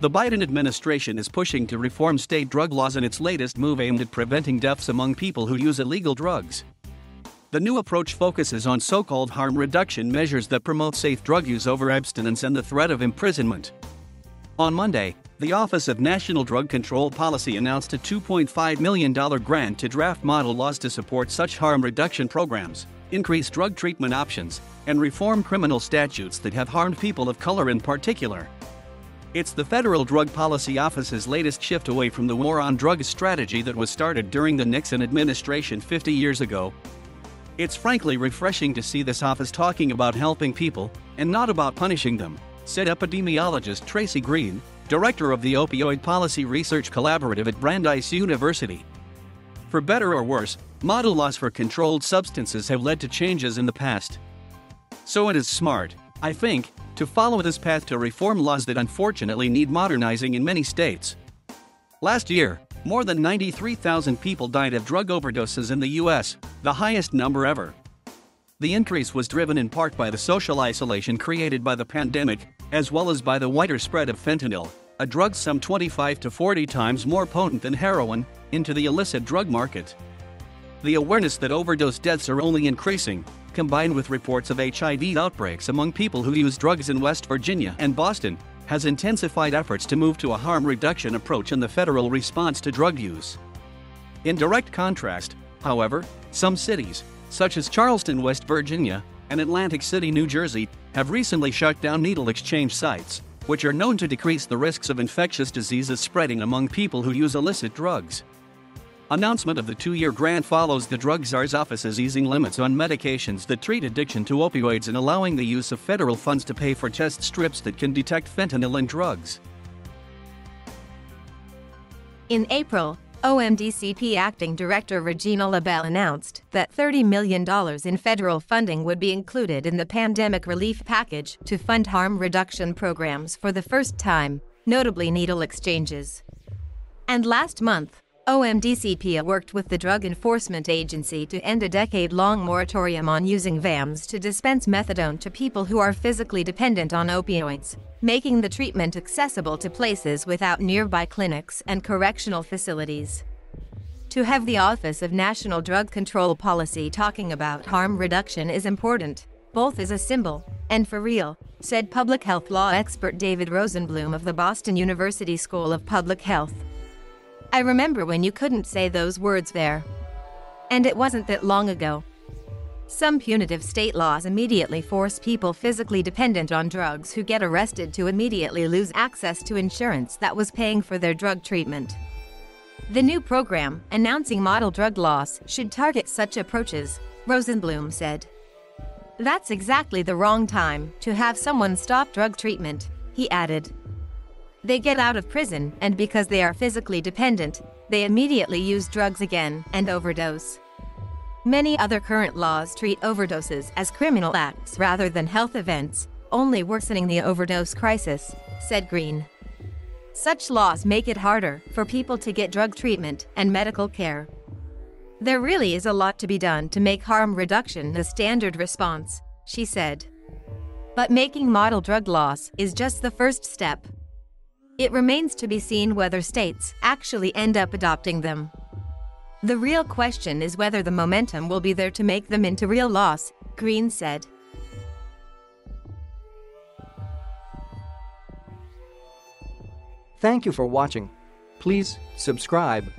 The Biden administration is pushing to reform state drug laws in its latest move aimed at preventing deaths among people who use illegal drugs. The new approach focuses on so-called harm reduction measures that promote safe drug use over abstinence and the threat of imprisonment. On Monday, the Office of National Drug Control Policy announced a $2.5 million grant to draft model laws to support such harm reduction programs, increase drug treatment options, and reform criminal statutes that have harmed people of color in particular. It's the Federal Drug Policy Office's latest shift away from the war on drugs strategy that was started during the Nixon administration 50 years ago. It's frankly refreshing to see this office talking about helping people, and not about punishing them, said epidemiologist Tracy Green, director of the Opioid Policy Research Collaborative at Brandeis University. For better or worse, model laws for controlled substances have led to changes in the past. So it is smart, I think, to follow this path to reform laws that unfortunately need modernizing in many states. Last year, more than 93,000 people died of drug overdoses in the U.S., the highest number ever. The increase was driven in part by the social isolation created by the pandemic, as well as by the wider spread of fentanyl, a drug some 25 to 40 times more potent than heroin, into the illicit drug market. The awareness that overdose deaths are only increasing, combined with reports of HIV outbreaks among people who use drugs in West Virginia and Boston, has intensified efforts to move to a harm reduction approach in the federal response to drug use. In direct contrast, however, some cities, such as Charleston, West Virginia, and Atlantic City, New Jersey, have recently shut down needle exchange sites, which are known to decrease the risks of infectious diseases spreading among people who use illicit drugs. Announcement of the 2-year grant follows the Drug Czar's office's easing limits on medications that treat addiction to opioids and allowing the use of federal funds to pay for test strips that can detect fentanyl in drugs. In April, OMDCP Acting Director Regina LaBelle announced that $30 million in federal funding would be included in the pandemic relief package to fund harm reduction programs for the first time, notably needle exchanges. And last month, OMDCP worked with the Drug Enforcement Agency to end a decade-long moratorium on using VAMs to dispense methadone to people who are physically dependent on opioids, making the treatment accessible to places without nearby clinics and correctional facilities. To have the Office of National Drug Control Policy talking about harm reduction is important, both as a symbol and for real, said public health law expert David Rosenblum of the Boston University School of Public Health. I remember when you couldn't say those words there. And it wasn't that long ago. Some punitive state laws immediately force people physically dependent on drugs who get arrested to immediately lose access to insurance that was paying for their drug treatment. The new program, announcing model drug laws, should target such approaches, Rosenblum said. That's exactly the wrong time to have someone stop drug treatment, he added. They get out of prison, and because they are physically dependent, they immediately use drugs again and overdose. Many other current laws treat overdoses as criminal acts rather than health events, only worsening the overdose crisis, said Green. Such laws make it harder for people to get drug treatment and medical care. There really is a lot to be done to make harm reduction the standard response, she said. But making model drug laws is just the first step. It remains to be seen whether states actually end up adopting them. The real question is whether the momentum will be there to make them into real laws, Green said. Thank you for watching. Please subscribe